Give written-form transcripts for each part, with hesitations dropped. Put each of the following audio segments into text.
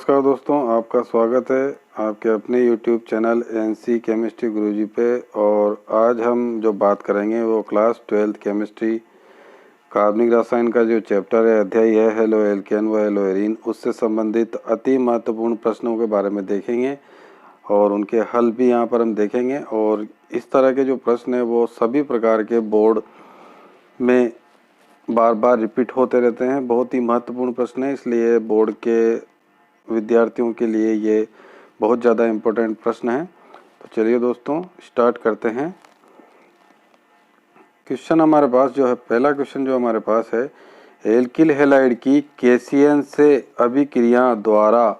नमस्कार दोस्तों, आपका स्वागत है आपके अपने YouTube चैनल एनसी केमिस्ट्री गुरुजी पे। और आज हम जो बात करेंगे वो क्लास 12th केमिस्ट्री कार्बनिक रसायन का जो चैप्टर है, अध्याय है हेलो एल्केन व हेलो एरीन, उससे संबंधित अति महत्वपूर्ण प्रश्नों के बारे में देखेंगे और उनके हल भी यहाँ पर हम देखेंगे। और इस तरह के जो प्रश्न है वो सभी प्रकार के बोर्ड में बार बार रिपीट होते रहते हैं। बहुत ही महत्वपूर्ण प्रश्न है, इसलिए बोर्ड के विद्यार्थियों के लिए ये बहुत ज़्यादा इम्पोर्टेंट प्रश्न है। तो चलिए दोस्तों स्टार्ट करते हैं। क्वेश्चन हमारे पास जो है, पहला क्वेश्चन जो हमारे पास है, एल्किल हैलाइड की केसीएन से अभिक्रिया द्वारा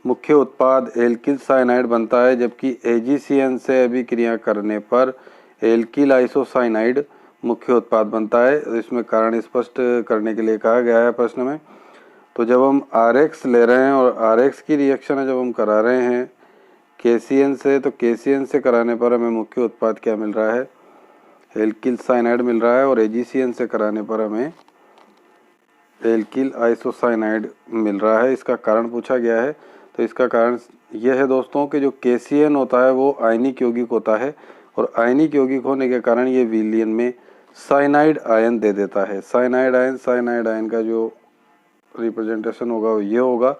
मुख्य उत्पाद एल्किल साइनाइड बनता है, जबकि एजीसीएन से अभिक्रिया करने पर एल्किल आइसोसाइनाइड मुख्य उत्पाद बनता है। इसमें कारण स्पष्ट करने के लिए कहा गया है प्रश्न में। तो जब हम RX ले रहे हैं और RX की रिएक्शन है जब हम करा रहे हैं KCN से, तो KCN से कराने पर हमें मुख्य उत्पाद क्या मिल रहा है, एल्किल साइनाइड मिल रहा है। और AgCN से कराने पर हमें एल्किल आइसोसाइनाइड मिल रहा है। इसका कारण पूछा गया है। तो इसका कारण यह है दोस्तों कि जो KCN होता है वो आयनिक यौगिक होता है, और आयनिक यौगिक होने के कारण ये विलयन में साइनाइड आयन दे देता है। साइनाइड आयन का जो रिप्रेजेंटेशन होगा वो ये होगा,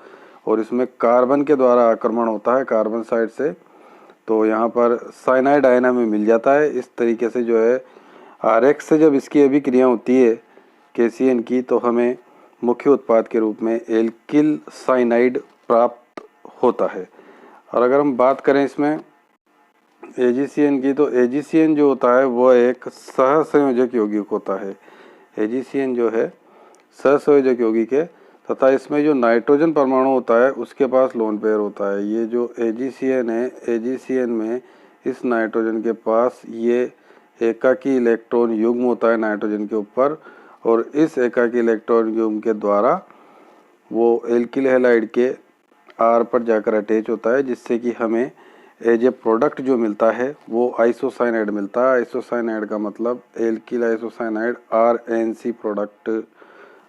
और इसमें कार्बन के द्वारा आक्रमण होता है कार्बन साइड से। तो यहाँ पर साइनाइड आयन हमें मिल जाता है। इस तरीके से जो है RX से जब इसकी अभिक्रिया होती है KCN की, तो हमें मुख्य उत्पाद के रूप में एल्किल साइनाइड प्राप्त होता है। और अगर हम बात करें इसमें AgCN की, तो AgCN जो होता है वो एक सहसंयोजक यौगिक होता है। AgCN जो है सहसंयोजक यौगिक है, तथा इसमें जो नाइट्रोजन परमाणु होता है उसके पास लोन पेयर होता है। ये जो AgCN है, AgCN में इस नाइट्रोजन के पास ये एकाकी इलेक्ट्रॉन युग्म होता है नाइट्रोजन के ऊपर, और इस एकाकी इलेक्ट्रॉन युग्म के द्वारा वो एल्किल हैलाइड के R पर जाकर अटैच होता है, जिससे कि हमें एज ए प्रोडक्ट जो मिलता है वो आइसोसाइनाइड मिलता है। आइसोसाइनाइड का मतलब एल्किल आइसोसाइनाइड RNC प्रोडक्ट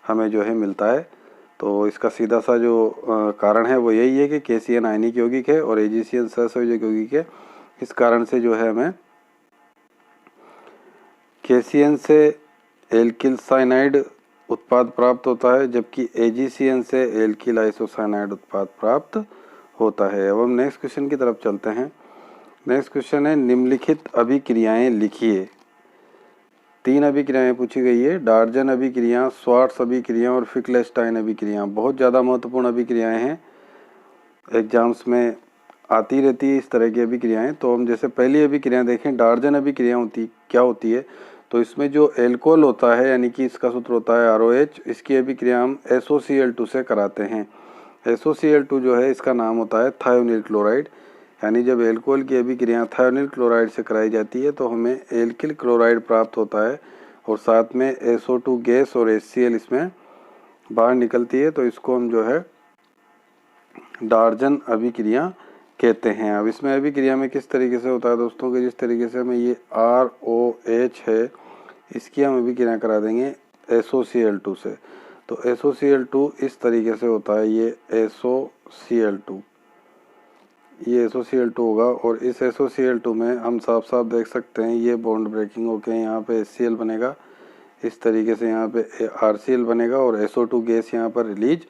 हमें जो है मिलता है। तो इसका सीधा सा जो कारण है वो यही है कि KCN आयनिक यौगिक है और AgCN सहसंयोजक यौगिक है। इस कारण से जो है हमें KCN से एल्किल साइनाइड उत्पाद प्राप्त होता है, जबकि AgCN से एल्किल आइसोसाइनाइड उत्पाद प्राप्त होता है। अब हम नेक्स्ट क्वेश्चन की तरफ चलते हैं। नेक्स्ट क्वेश्चन है, निम्नलिखित अभिक्रियाएं लिखिए। 3 अभिक्रियाएं पूछी गई है, डार्जन अभिक्रिया, स्वार्ट्स अभिक्रिया और फिक्लेस्टाइन अभिक्रिया। बहुत ज़्यादा महत्वपूर्ण अभिक्रियाएं हैं, एग्जाम्स में आती रहती है इस तरह की अभिक्रियाएं। तो हम जैसे पहली अभिक्रिया देखें, डार्जन अभिक्रिया क्या होती है। तो इसमें जो एल्कोहल होता है, यानी कि इसका सूत्र होता है ROH, इसकी अभिक्रिया हम SOCl2 से कराते हैं। SOCl2 जो है इसका नाम होता है थायोनिल क्लोराइड। यानी जब एल्कोहल की अभिक्रिया थायोनिल क्लोराइड से कराई जाती है तो हमें एल्किल क्लोराइड प्राप्त होता है, और साथ में SO2 गैस और HCl इसमें बाहर निकलती है। तो इसको हम जो है डार्जन अभिक्रिया कहते हैं। अब इसमें अभिक्रिया में किस तरीके से होता है दोस्तों, कि जिस तरीके से हमें ये ROH है इसकी हम अभिक्रिया करा देंगे SOCl2 से। तो SOCl2 इस तरीके से होता है, ये SOCl2 होगा, और इस SOCl2 में हम साफ साफ देख सकते हैं ये बॉन्ड ब्रेकिंग होके यहाँ पे HCl बनेगा, इस तरीके से यहाँ पे RCl बनेगा, और SO2 गैस यहाँ पर रिलीज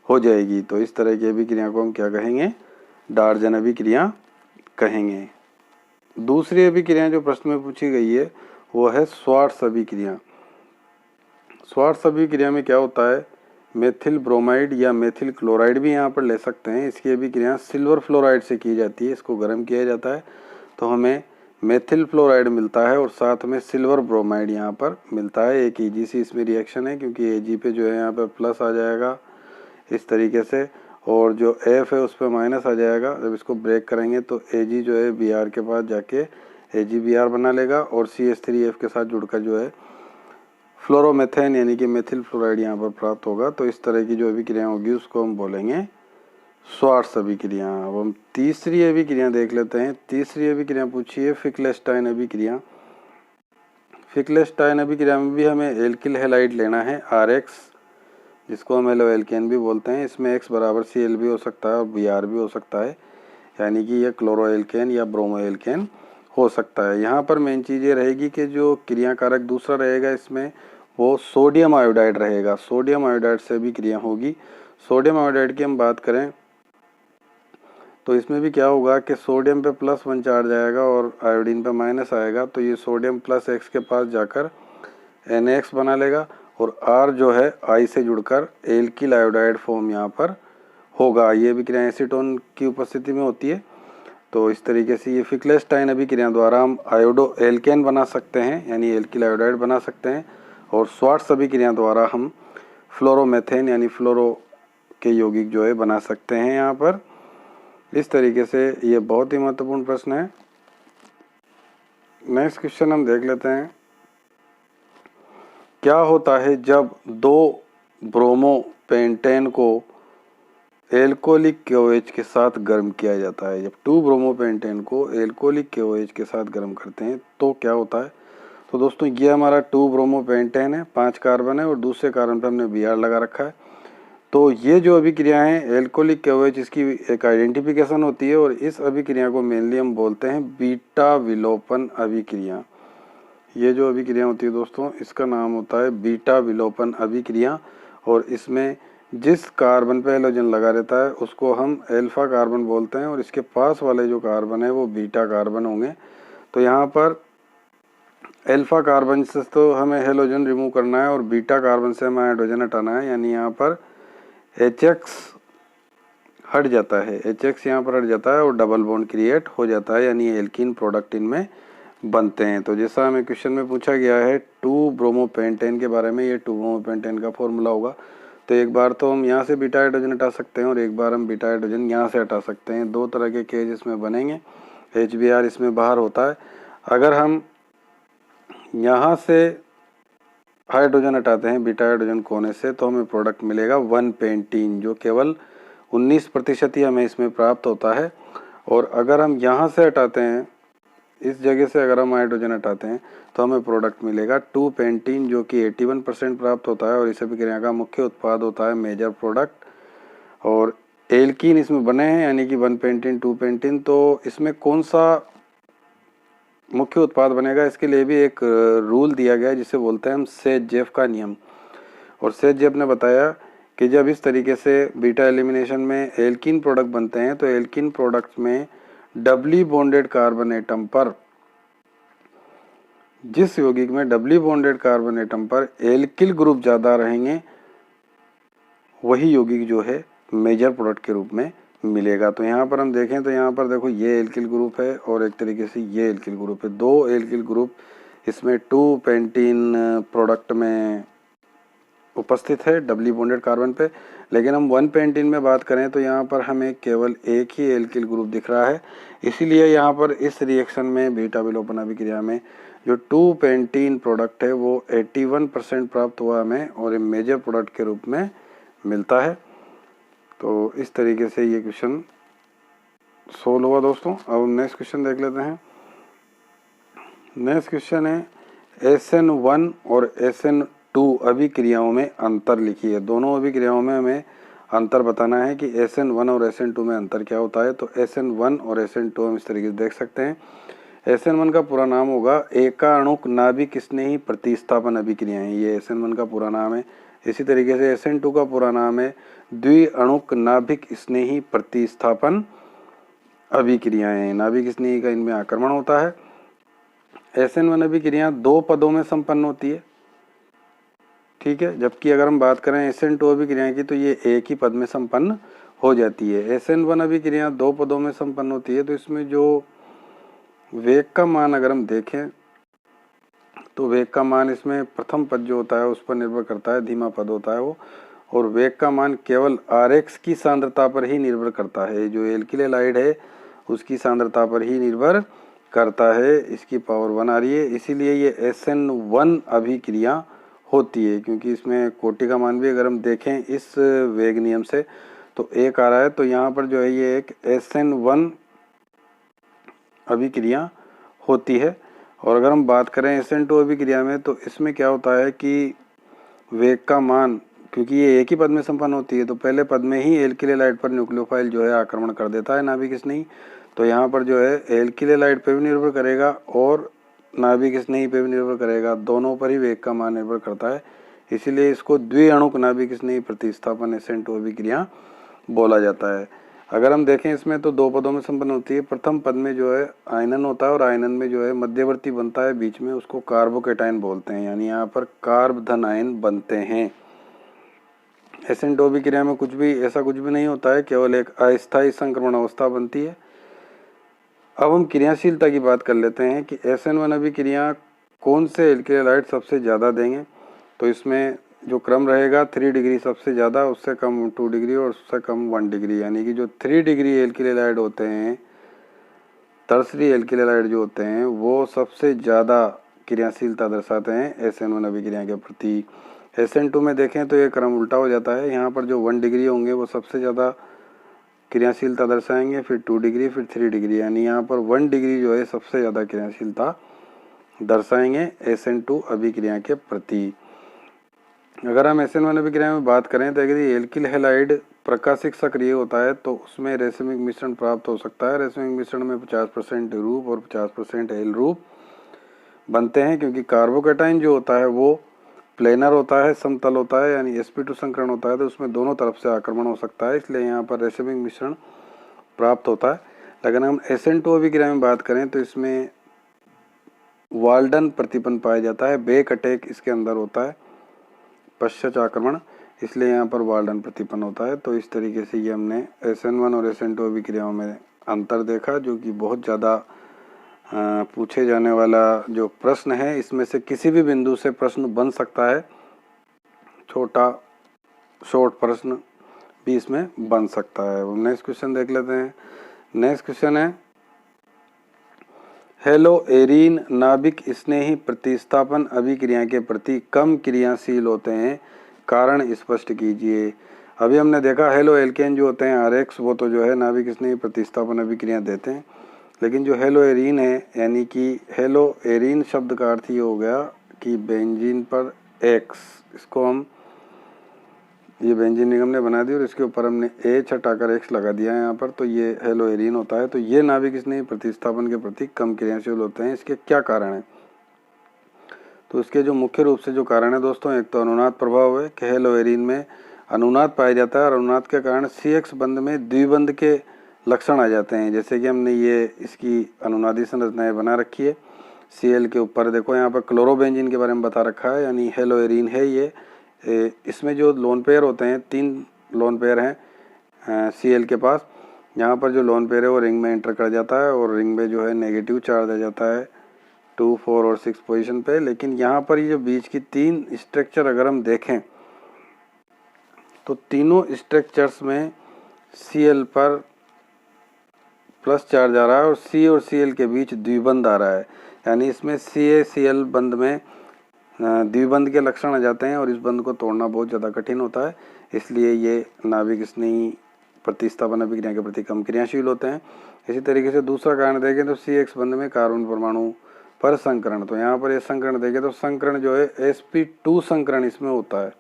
हो जाएगी। तो इस तरह की अभिक्रिया को हम क्या कहेंगे, डार्जन अभिक्रिया कहेंगे। दूसरी अभिक्रिया जो प्रश्न में पूछी गई है वो है स्वार्ट्स अभिक्रिया। स्वार्ट्स अभिक्रिया में क्या होता है, मेथिल ब्रोमाइड या मेथिल क्लोराइड भी यहाँ पर ले सकते हैं। इसकी अभिक्रिया सिल्वर फ्लोराइड से की जाती है, इसको गर्म किया जाता है तो हमें मेथिल फ्लोराइड मिलता है, और साथ में सिल्वर ब्रोमाइड यहाँ पर मिलता है। एक EGC इसमें रिएक्शन है, क्योंकि Ag पे जो है यहाँ पर प्लस आ जाएगा इस तरीके से, और जो F है उस पर माइनस आ जाएगा। जब इसको ब्रेक करेंगे तो Ag जो है Br के पास जाके AgBr बना लेगा, और CH3F के साथ जुड़कर जो है फ्लोरोमेथेन यानी कि मेथिल फ्लोराइड यहाँ पर प्राप्त होगा। तो इस तरह की जो अभिक्रिया होगी उसको हम बोलेंगे स्वार्ट्स अभिक्रिया। अब हम तीसरी अभिक्रिया देख लेते हैं। तीसरी अभिक्रिया पूछी है फिक्लेस्टाइन अभिक्रिया। फिक्लेस्टाइन अभिक्रिया में भी हमें एल्किल हैलाइड लेना है RX जिसको हम एलो एल्केन भी बोलते हैं। इसमें X बराबर Cl भी हो सकता है और Br भी हो सकता है, यानी कि ये क्लोरो एल्केन या ब्रोमो एल्केन हो सकता है। यहाँ पर मेन चीज़ ये रहेगी कि जो क्रिया कारक दूसरा रहेगा इसमें वो सोडियम आयोडाइड रहेगा। सोडियम आयोडाइड से भी क्रिया होगी। सोडियम आयोडाइड की हम बात करें तो इसमें भी क्या होगा कि सोडियम पे +1 चार्ज आएगा और आयोडीन पे माइनस आएगा, तो ये सोडियम प्लस X के पास जाकर NaX बना लेगा और R जो है I से जुड़कर एल्किल आयोडाइड फॉर्म यहाँ पर होगा। ये भी क्रिया एसीटोन की उपस्थिति में होती है। तो इस तरीके से ये फिक्लेस्टाइन अभिक्रिया द्वारा हम आयोडो एल्केन बना सकते हैं, यानी एल्किल आयोडाइड बना सकते हैं, और स्वार्ट्ज अभिक्रिया द्वारा हम फ्लोरोमेथेन यानी फ्लोरो के यौगिक जो है बना सकते हैं यहाँ पर। इस तरीके से ये बहुत ही महत्वपूर्ण प्रश्न है। नेक्स्ट क्वेश्चन हम देख लेते हैं। क्या होता है जब 2 ब्रोमो पेंटेन को एल्कोहलिक KOH के साथ गर्म किया जाता है? जब 2 ब्रोमो पेंटेन को एल्कोहलिक KOH के साथ गर्म करते हैं तो क्या होता है? तो दोस्तों ये हमारा 2 ब्रोमो पेंटेन है, 5 कार्बन है और दूसरे कार्बन पे हमने Br लगा रखा है। तो ये जो अभिक्रिया है एल्कोहलिक KOH, इसकी एक आइडेंटिफिकेशन होती है और इस अभिक्रिया को मेनली हम बोलते हैं बीटा विलोपन अभिक्रिया। ये जो अभिक्रिया होती है दोस्तों इसका नाम होता है बीटा विलोपन अभिक्रिया, और इसमें जिस कार्बन पे हैलोजन लगा रहता है उसको हम अल्फा कार्बन बोलते हैं और इसके पास वाले जो कार्बन है वो बीटा कार्बन होंगे। तो यहाँ पर अल्फा कार्बन से तो हमें हैलोजन रिमूव करना है और बीटा कार्बन से हमें हाइड्रोजन हटाना है, यानी यहाँ पर HX हट जाता है। HX यहाँ पर हट जाता है और डबल बॉन्ड क्रिएट हो जाता है, यानी एल्कीन प्रोडक्ट इनमें बनते हैं। तो जैसा हमें क्वेश्चन में पूछा गया है 2 ब्रोमो पेंटेन के बारे में, ये 2 ब्रोमो पेंटेन का फॉर्मूला होगा। तो एक बार तो हम यहाँ से बीटा हाइड्रोजन हटा सकते हैं और एक बार हम बीटा हाइड्रोजन यहाँ से हटा सकते हैं। 2 तरह के केज इसमें बनेंगे। HBr इसमें बाहर होता है। अगर हम यहाँ से हाइड्रोजन हटाते हैं बीटा हाइड्रोजन कोने से तो हमें प्रोडक्ट मिलेगा 1 पेंटीन, जो केवल 19% ही हमें इसमें प्राप्त होता है। और अगर हम यहाँ से हटाते हैं, इस जगह से अगर हम हाइड्रोजन हटाते हैं तो हमें प्रोडक्ट मिलेगा 2 पेंटीन, जो कि 81% प्राप्त होता है और इस अभिक्रिया का मुख्य उत्पाद होता है मेजर प्रोडक्ट। और एल्कीन इसमें बने हैं, यानी कि 1 पेंटीन 2 पेंटीन। तो इसमें कौन सा मुख्य उत्पाद बनेगा, इसके लिए भी एक रूल दिया गया है जिसे बोलते हैं हम सेज-जेफ का नियम। और सेज-जेफ ने बताया कि जब इस तरीके से बीटा एलिमिनेशन में एल्कीन प्रोडक्ट बनते हैं तो एल्कीन प्रोडक्ट्स में डबली बॉन्डेड कार्बन एटम पर, जिस यौगिक में डबली बॉन्डेड कार्बन एटम पर एल्किल ग्रुप ज़्यादा रहेंगे वही यौगिक जो है मेजर प्रोडक्ट के रूप में मिलेगा। तो यहाँ पर हम देखें तो यहाँ पर देखो ये एल्किल ग्रुप है और एक तरीके से ये एल्किल ग्रुप है, 2 एल्किल ग्रुप इसमें 2 पेंटीन प्रोडक्ट में उपस्थित है डबली बॉन्डेड कार्बन पे। लेकिन हम 1 पेंटीन में बात करें तो यहाँ पर हमें केवल एक ही एल्किल ग्रुप दिख रहा है। इसीलिए यहाँ पर इस रिएक्शन में बीटा विलोपन अभिक्रिया में जो 2 पेंटीन प्रोडक्ट है वो 81% प्राप्त हुआ हमें और मेजर प्रोडक्ट के रूप में मिलता है। तो इस तरीके से ये क्वेश्चन सोल्व हुआ दोस्तों। अब नेक्स्ट क्वेश्चन देख लेते हैं। नेक्स्ट क्वेश्चन है SN1 और SN2 अभिक्रियाओं में अंतर लिखिए। दोनों अभिक्रियाओं में हमें अंतर बताना है कि SN1 और SN2 में अंतर क्या होता है। तो SN1 और SN2 हम इस तरीके से देख सकते हैं। SN1 का पूरा नाम होगा एकाणुक नाभिक स्नेही प्रतिस्थापन अभिक्रियाएं, ये SN1 का पूरा नाम है। इसी तरीके से SN2 का पूरा नाम है द्विअणुक नाभिक स्नेही प्रतिस्थापन अभिक्रियाएं। नाभिक स्नेही का इनमें आक्रमण होता है। SN1 अभिक्रिया 2 पदों में संपन्न होती है, ठीक है, जबकि अगर हम बात करें SN2 अभिक्रिया की तो ये एक ही पद में संपन्न हो जाती है। SN1 अभिक्रिया 2 पदों में संपन्न होती है, तो इसमें जो वेग का मान अगर हम देखें तो वेग का मान इसमें प्रथम पद जो होता है उस पर निर्भर करता है, धीमा पद होता है वो, और वेग का मान केवल Rx की सांद्रता पर ही निर्भर करता है। जो एल्किल हैलाइड है उसकी सांद्रता पर ही निर्भर करता है। इसकी पावर 1 आ रही है, इसीलिए ये SN1 अभिक्रिया होती है, क्योंकि इसमें कोटि का मान भी अगर हम देखें इस वेग नियम से तो 1 आ रहा है। तो यहाँ पर जो है ये एक SN1 अभिक्रिया होती है। और अगर हम बात करें SN2 अभिक्रिया में तो इसमें क्या होता है कि वेग का मान क्योंकि ये एक ही पद में संपन्न होती है तो पहले पद में ही एल्किल हैलाइड पर न्यूक्लियोफाइल जो है आक्रमण कर देता है नाभिक स्नेही। तो यहाँ पर जो है एल्किल हैलाइड पे भी निर्भर करेगा और नाभिक स्नेही पे भी निर्भर करेगा, दोनों पर ही वेग का मान निर्भर करता है। इसीलिए इसको द्विअणुक नाभिक स्नेही प्रतिस्थापन SN2 अभिक्रिया बोला जाता है। अगर हम देखें इसमें तो दो पदों में संपन्न होती है। प्रथम पद में जो है आयनन होता है और आयनन में जो है मध्यवर्ती बनता है बीच में, उसको कार्बोकेटाइन बोलते हैं, यानी यहाँ पर कार्ब धन आयन बनते हैं। SN2 अभिक्रिया में ऐसा कुछ भी नहीं होता है, केवल एक अस्थायी संक्रमण अवस्था बनती है। अब हम क्रियाशीलता की बात कर लेते हैं कि SN1 अभिक्रिया कौन से एल्किल हैलाइड सबसे ज़्यादा देंगे। तो इसमें जो क्रम रहेगा 3 डिग्री सबसे ज़्यादा, उससे कम 2 डिग्री और उससे कम 1 डिग्री, यानी कि जो 3 डिग्री एल्किल हैलाइड होते हैं, टर्सरी एल्किल हैलाइड जो होते हैं, वो सबसे ज़्यादा क्रियाशीलता दर्शाते हैं SN1 अभिक्रिया के प्रति। SN2 में देखें तो ये क्रम उल्टा हो जाता है। यहाँ पर जो 1 डिग्री होंगे वो सबसे ज़्यादा क्रियाशीलता दर्शाएंगे, फिर 2 डिग्री, फिर 3 डिग्री, यानी यहाँ पर 1 डिग्री जो है सबसे ज़्यादा क्रियाशीलता दर्शाएंगे SN2 अभिक्रिया के प्रति। अगर हम SN1 अभिक्रिया में बात करें तो यदि एल्किल हैलाइड प्रकाशिक सक्रिय होता है तो उसमें रेसिमिक मिश्रण प्राप्त हो सकता है। रेसिमिक मिश्रण में 50% रूप और 50% एल रूप बनते हैं, क्योंकि कार्बोकेटाइन जो होता है वो प्लेनर होता है, समतल होता है, यानी sp2 संकरण होता है, तो उसमें दोनों तरफ से आक्रमण हो सकता है, इसलिए यहाँ पर रेसिमिक मिश्रण प्राप्त होता है। लेकिन हम SN2 अभिक्रिया में बात करें तो इसमें वाल्डन प्रतिपन्न पाया जाता है, बेक अटैक इसके अंदर होता है, पश्चात आक्रमण, इसलिए यहाँ पर वाल्डन प्रतिपन्न होता है। तो इस तरीके से ये हमने SN1 और SN2 अभिक्रियाओं में अंतर देखा, जो कि बहुत ज़्यादा पूछे जाने वाला जो प्रश्न है। इसमें से किसी भी बिंदु से प्रश्न बन सकता है, छोटा शॉर्ट प्रश्न भी इसमें बन सकता है। नेक्स्ट क्वेश्चन देख लेते हैं। नेक्स्ट क्वेश्चन है, हेलोएरीन नाभिक स्नेही प्रतिस्थापन अभिक्रिया के प्रति कम क्रियाशील होते हैं, कारण स्पष्ट कीजिए। अभी हमने देखा हेलो एल्केन जो होते हैं RX, वो तो जो है नाभिक स्नेही प्रतिस्थापन अभिक्रिया देते हैं, लेकिन जो हेलोएरीन है, यानी कि हेलोएरीन शब्द का अर्थ ये हो गया कि बेंजीन पर X, इसको हम ये बेंजीन निगम ने बना दी और इसके ऊपर हमने H हटाकर X लगा दिया है यहाँ पर, तो ये हेलोएरीन होता है। तो ये नाभिक स्नेही प्रतिस्थापन के प्रति कम क्रियाशील होते हैं। इसके क्या कारण है? तो इसके जो मुख्य रूप से जो कारण है दोस्तों, एक तो अनुनाद प्रभाव है कि हेलोएरीन में अनुनाद पाया जाता है और अनुनाद के कारण CX बंध में द्विबंध के लक्षण आ जाते हैं। जैसे कि हमने ये इसकी अनुनादी संरचनाएं बना रखी है। Cl के ऊपर देखो यहाँ पर क्लोरोबेंजीन के बारे में बता रखा है, यानी हेलोएरीन है ये। इसमें जो लोन पेयर होते हैं, 3 लोन पेयर हैं Cl के पास। यहाँ पर जो लोन पेयर है वो रिंग में एंटर कर जाता है और रिंग में जो है नेगेटिव चार्ज आ जाता है 2, 4 और 6 पोजीशन पे। लेकिन यहाँ पर ये जो बीच की 3 स्ट्रक्चर अगर हम देखें तो तीनों स्ट्रक्चर्स में Cl पर प्लस चार्ज आ रहा है और C और Cl के बीच द्विबंध आ रहा है, यानी इसमें CaCl बंध में द्विबंध के लक्षण आ जाते हैं और इस बंध को तोड़ना बहुत ज़्यादा कठिन होता है, इसलिए ये नाभिक स्नेही प्रतिस्थापन अभिक्रिया के प्रति कम क्रियाशील होते हैं। इसी तरीके से दूसरा कारण देखें तो CX बंध में कार्बन परमाणु पर संकरण, तो यहाँ पर ये संकरण देखें तो संकरण जो है sp2 संकरण इसमें होता है।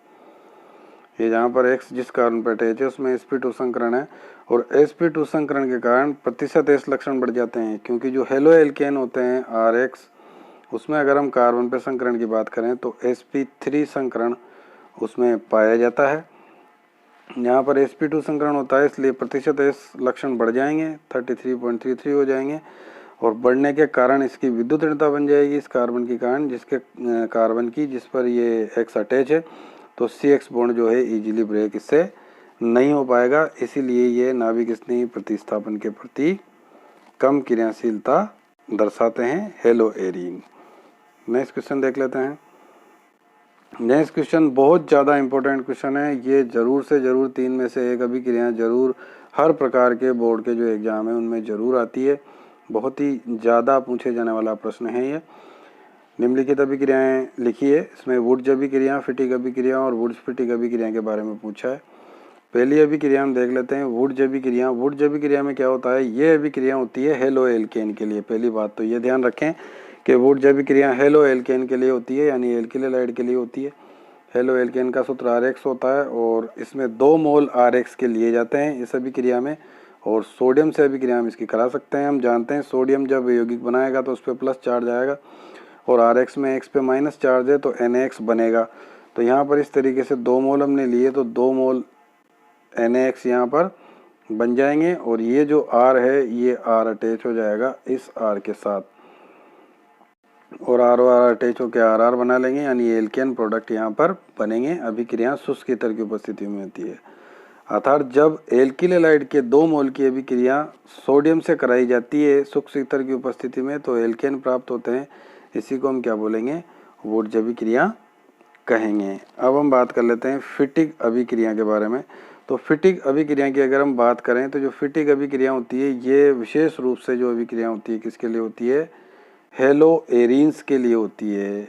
ये जहाँ पर X जिस कार्बन पर अटैच है उसमें sp2 संकरण है और sp2 संकरण के कारण प्रतिशत S लक्षण बढ़ जाते हैं, क्योंकि जो हेलो एल्केन होते हैं RX, उसमें अगर हम कार्बन पे संकरण की बात करें तो sp3 संकरण उसमें पाया जाता है। यहाँ पर sp2 संकरण होता है, इसलिए प्रतिशत S लक्षण बढ़ जाएंगे, 33.33 हो जाएंगे और बढ़ने के कारण इसकी विद्युत ऋणता बन जाएगी इस कार्बन के कारण, कार्बन की जिस पर ये X अटैच है, तो CX बॉन्ड जो है इजीली ब्रेक इससे नहीं हो पाएगा। इसीलिए ये नाभिक स्नेही प्रतिस्थापन के प्रति कम क्रियाशीलता दर्शाते हैं हेलोएरीन। नेक्स्ट क्वेश्चन देख लेते हैं। नेक्स्ट क्वेश्चन बहुत ज़्यादा इंपॉर्टेंट क्वेश्चन है, ये ज़रूर से ज़रूर 3 में से एक अभिक्रिया ज़रूर हर प्रकार के बोर्ड के जो एग्ज़ाम है उनमें ज़रूर आती है, बहुत ही ज़्यादा पूछे जाने वाला प्रश्न है ये। निम्नलिखित अभिक्रियाएँ लिखिए, इसमें वुड्स अभिक्रिया, फिटिक अभिक्रिया और वुड्स फिटिक अभिक्रिया के बारे में पूछा है। पहली अभिक्रिया हम देख लेते हैं वुड्स अभिक्रिया। वुड्स अभिक्रिया में क्या होता है, ये अभिक्रिया होती है हेलो एल्केन के लिए। पहली बात तो ये ध्यान रखें कि वुड्स अभिक्रिया हेलो एल्केन के लिए होती है, यानी एल्किल हैलाइड के लिए होती है। हेलो एल्केन का सूत्र RX होता है और इसमें 2 मोल RX के लिए जाते हैं इस अभिक्रिया में। और सोडियम से अभिक्रिया हम इसकी करा सकते हैं। हम जानते हैं सोडियम जब यौगिक बनाएगा तो उस पर प्लस चार्ज आएगा और RX में X पे माइनस चार्ज है तो NaX बनेगा। तो यहाँ पर इस तरीके से 2 मोल हमने लिए तो 2 मोल NaX यहाँ पर बन जाएंगे और ये जो R है ये R अटैच हो जाएगा इस R के साथ और R अटैच होकर RR बना लेंगे, यानी एल्केन प्रोडक्ट यहाँ पर बनेंगे। अभिक्रिया शुष्क ईथर की उपस्थिति में होती है। अर्थात जब एल्किल हैलाइड के 2 मोल की अभिक्रिया सोडियम से कराई जाती है शुष्क ईथर की उपस्थिति में तो एल्केन प्राप्त होते हैं। इसी को हम क्या बोलेंगे, वुड्ज अभिक्रिया कहेंगे। अब हम बात कर लेते हैं फिटिक अभिक्रिया के बारे में। तो फिटिक अभिक्रिया की अगर हम बात करें तो जो फिटिक अभिक्रिया होती है ये विशेष रूप से जो अभिक्रिया होती है किसके लिए होती है, हेलो एरीन्स के लिए होती है।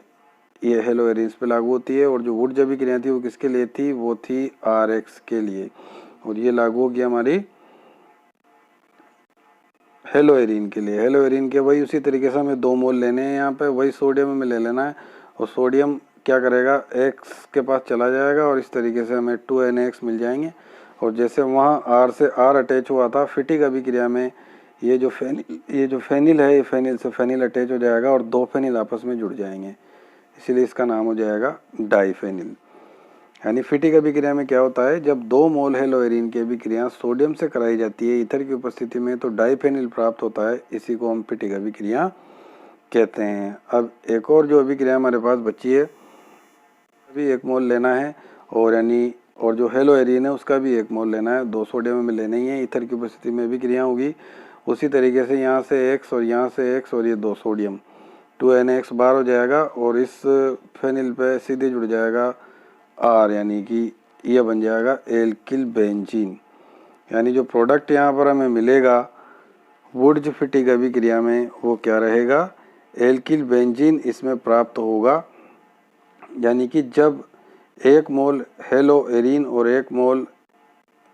ये हेलो एरीन्स पे लागू होती है। और जो वुड्ज अभिक्रिया थी वो किसके लिए थी, वो थी RX के लिए और ये लागू होगी हमारी हेलो एरीन के लिए। हेलो एरीन के वही उसी तरीके से हमें 2 मोल लेने हैं, यहाँ पे वही सोडियम हमें ले लेना है और सोडियम क्या करेगा, X के पास चला जाएगा और इस तरीके से हमें 2NaX मिल जाएंगे। और जैसे वहाँ R से R अटैच हुआ था फिटिक अभिक्रिया में, ये जो फेनिल है ये फेनिल से फेनिल अटैच हो जाएगा और 2 फेनिल आपस में जुड़ जाएंगे, इसीलिए इसका नाम हो जाएगा डाईफेनिल। यानी फिटिक अभिक्रिया में क्या होता है, जब 2 मोल हेलो एरीन की अभिक्रिया सोडियम से कराई जाती है ईथर की उपस्थिति में तो डाईफेनिल प्राप्त होता है, इसी को हम फिटिक अभिक्रिया कहते हैं। अब एक और जो अभिक्रिया हमारे पास बची है भी 1 मोल लेना है और जो हेलो एरीन है उसका भी 1 मोल लेना है। 2 सोडियम हमें लेना ही है, ईथर की उपस्थिति में अभिक्रिया होगी। उसी तरीके से यहाँ से X और यहाँ से X और ये 2 सोडियम 2NaX बाहर हो जाएगा और इस फेनिल पे सीधे जुड़ जाएगा R, यानी कि ये बन जाएगा एल्किल बेंजीन। यानी जो प्रोडक्ट यहाँ पर हमें मिलेगा वुड्ज फिटिक अभिक्रिया में वो क्या रहेगा, एल्किल बेंजीन इसमें प्राप्त होगा। यानी कि जब 1 मोल हेलो एरीन और 1 मोल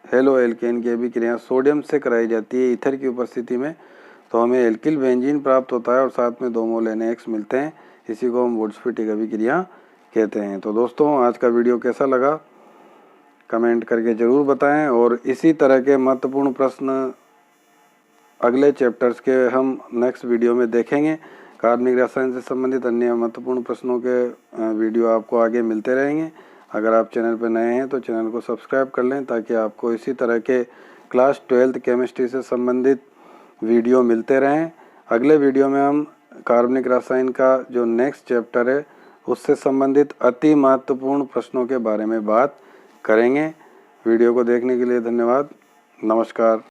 हेलो एल्केन की अभिक्रिया सोडियम से कराई जाती है ईथर की उपस्थिति में तो हमें एल्किल बेंजीन प्राप्त होता है और साथ में 2 मोल NaX मिलते हैं, इसी को हम वुड्ज फिटिक अभिक्रिया कहते हैं। तो दोस्तों आज का वीडियो कैसा लगा कमेंट करके ज़रूर बताएं और इसी तरह के महत्वपूर्ण प्रश्न अगले चैप्टर्स के हम नेक्स्ट वीडियो में देखेंगे। कार्बनिक रसायन से संबंधित अन्य महत्वपूर्ण प्रश्नों के वीडियो आपको आगे मिलते रहेंगे। अगर आप चैनल पर नए हैं तो चैनल को सब्सक्राइब कर लें ताकि आपको इसी तरह के क्लास 12th केमिस्ट्री से संबंधित वीडियो मिलते रहें। अगले वीडियो में हम कार्बनिक रसायन का जो नेक्स्ट चैप्टर है उससे संबंधित अति महत्वपूर्ण प्रश्नों के बारे में बात करेंगे। वीडियो को देखने के लिए धन्यवाद। नमस्कार।